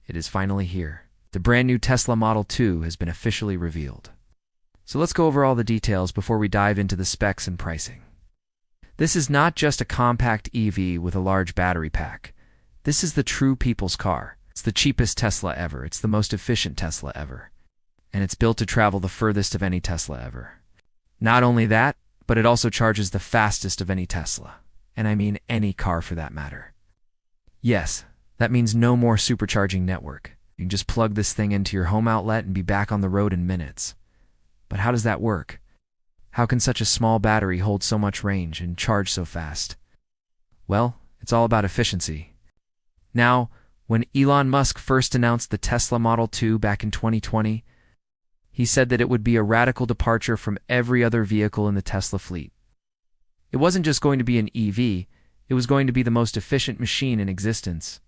It is finally here. The brand new Tesla Model 2 has been officially revealed. So let's go over all the details before we dive into the specs and pricing. This is not just a compact EV with a large battery pack. This is the true people's car. It's the cheapest Tesla ever. It's the most efficient Tesla ever. And it's built to travel the furthest of any Tesla ever. Not only that, but it also charges the fastest of any Tesla. And I mean any car for that matter. Yes, that means no more supercharging network. You can just plug this thing into your home outlet and be back on the road in minutes. But how does that work? How can such a small battery hold so much range and charge so fast? Well, it's all about efficiency. Now, when Elon Musk first announced the Tesla Model 2 back in 2020, he said that it would be a radical departure from every other vehicle in the Tesla fleet. It wasn't just going to be an EV, it was going to be the most efficient machine in existence.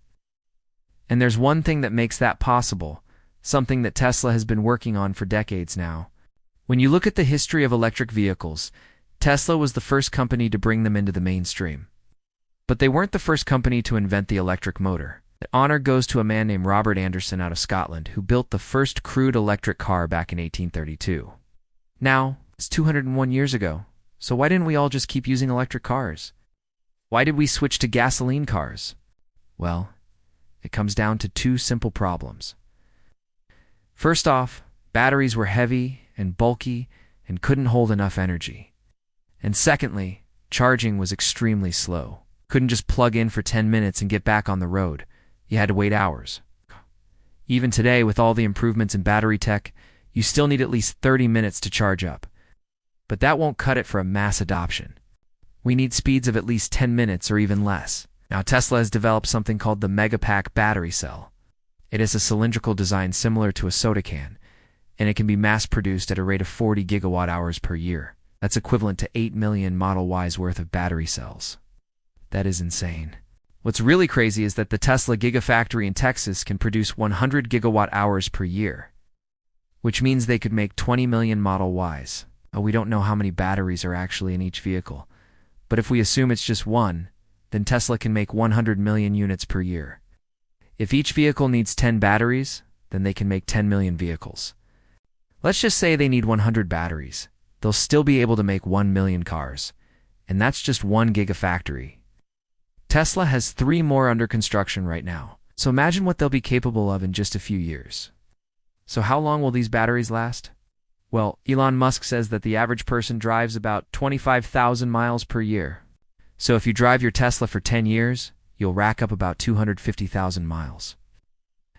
And there's one thing that makes that possible, something that Tesla has been working on for decades now. When you look at the history of electric vehicles, Tesla was the first company to bring them into the mainstream. But they weren't the first company to invent the electric motor. The honor goes to a man named Robert Anderson out of Scotland, who built the first crude electric car back in 1832. Now, it's 201 years ago, so why didn't we all just keep using electric cars? Why did we switch to gasoline cars? Well, it comes down to two simple problems. First off, batteries were heavy and bulky and couldn't hold enough energy. And secondly, charging was extremely slow. Couldn't just plug in for 10 minutes and get back on the road. You had to wait hours. Even today, with all the improvements in battery tech, you still need at least 30 minutes to charge up. But that won't cut it for a mass adoption. We need speeds of at least 10 minutes or even less. Now, Tesla has developed something called the Megapack battery cell. It is a cylindrical design similar to a soda can, and it can be mass-produced at a rate of 40 gigawatt-hours per year. That's equivalent to 8 million Model Ys worth of battery cells. That is insane. What's really crazy is that the Tesla Gigafactory in Texas can produce 100 gigawatt-hours per year, which means they could make 20 million Model Ys. We don't know how many batteries are actually in each vehicle, but if we assume it's just one, then Tesla can make 100 million units per year. If each vehicle needs 10 batteries, then they can make 10 million vehicles. Let's just say they need 100 batteries. They'll still be able to make 1 million cars. And that's just one gigafactory. Tesla has 3 more under construction right now. So imagine what they'll be capable of in just a few years. So how long will these batteries last? Well, Elon Musk says that the average person drives about 25,000 miles per year. So if you drive your Tesla for 10 years, you'll rack up about 250,000 miles.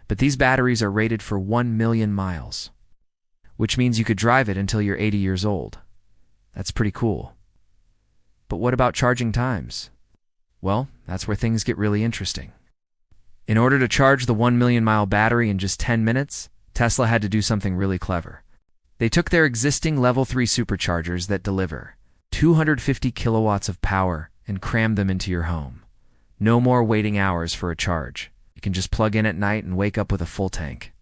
But these batteries are rated for 1 million miles, which means you could drive it until you're 80 years old. That's pretty cool. But what about charging times? Well, that's where things get really interesting. In order to charge the 1 million mile battery in just 10 minutes, Tesla had to do something really clever. They took their existing Level 3 superchargers that deliver 250 kilowatts of power and crammed them into your home. No more waiting hours for a charge. You can just plug in at night and wake up with a full tank.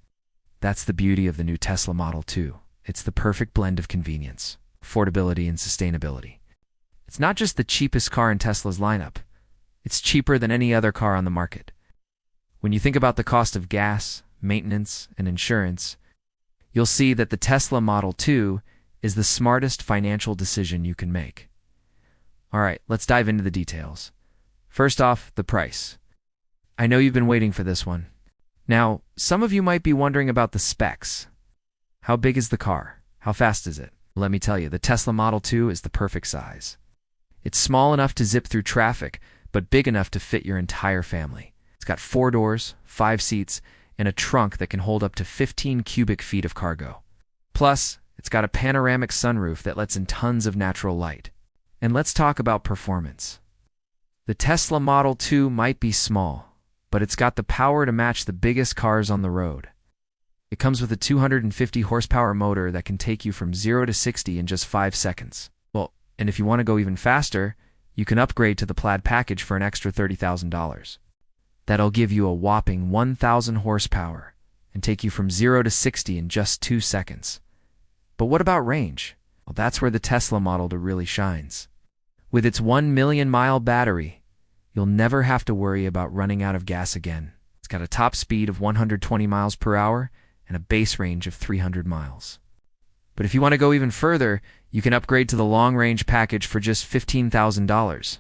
That's the beauty of the new Tesla Model 2. It's the perfect blend of convenience, affordability, and sustainability. It's not just the cheapest car in Tesla's lineup. It's cheaper than any other car on the market. When you think about the cost of gas, maintenance, and insurance, you'll see that the Tesla Model 2 is the smartest financial decision you can make. All right, let's dive into the details. First off, the price. I know you've been waiting for this one. Now, some of you might be wondering about the specs. How big is the car? How fast is it? Let me tell you, the Tesla Model 2 is the perfect size. It's small enough to zip through traffic, but big enough to fit your entire family. It's got 4 doors, 5 seats, and a trunk that can hold up to 15 cubic feet of cargo. Plus, it's got a panoramic sunroof that lets in tons of natural light. And let's talk about performance. The Tesla Model 2 might be small, but it's got the power to match the biggest cars on the road. It comes with a 250 horsepower motor that can take you from 0 to 60 in just 5 seconds. Well, and if you want to go even faster, you can upgrade to the Plaid package for an extra $30,000. That'll give you a whopping 1,000 horsepower and take you from 0 to 60 in just 2 seconds. But what about range? Well, that's where the Tesla Model 2 really shines. With its 1 million mile battery, you'll never have to worry about running out of gas again. It's got a top speed of 120 miles per hour and a base range of 300 miles. But if you want to go even further, you can upgrade to the long-range package for just $15,000.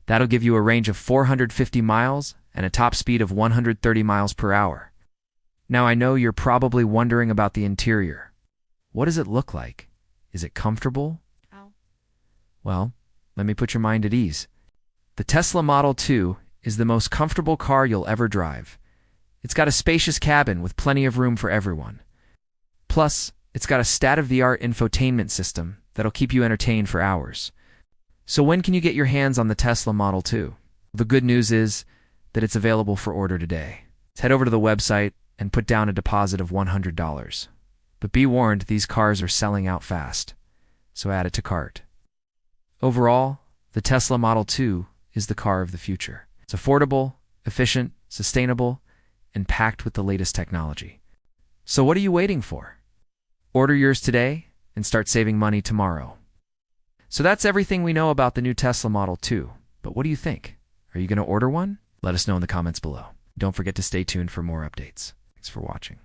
That'll give you a range of 450 miles and a top speed of 130 miles per hour. Now, I know you're probably wondering about the interior. What does it look like? Is it comfortable? Oh. Well, let me put your mind at ease. The Tesla Model 2 is the most comfortable car you'll ever drive. It's got a spacious cabin with plenty of room for everyone. Plus, it's got a state-of-the-art infotainment system that'll keep you entertained for hours. So when can you get your hands on the Tesla Model 2? The good news is that it's available for order today. Head over to the website and put down a deposit of $100. But be warned, these cars are selling out fast, so add it to cart. Overall, the Tesla Model 2 is the car of the future. It's affordable, efficient, sustainable, and packed with the latest technology. So what are you waiting for? Order yours today and start saving money tomorrow. So that's everything we know about the new Tesla Model 2. But what do you think? Are you going to order one? Let us know in the comments below. Don't forget to stay tuned for more updates. Thanks for watching.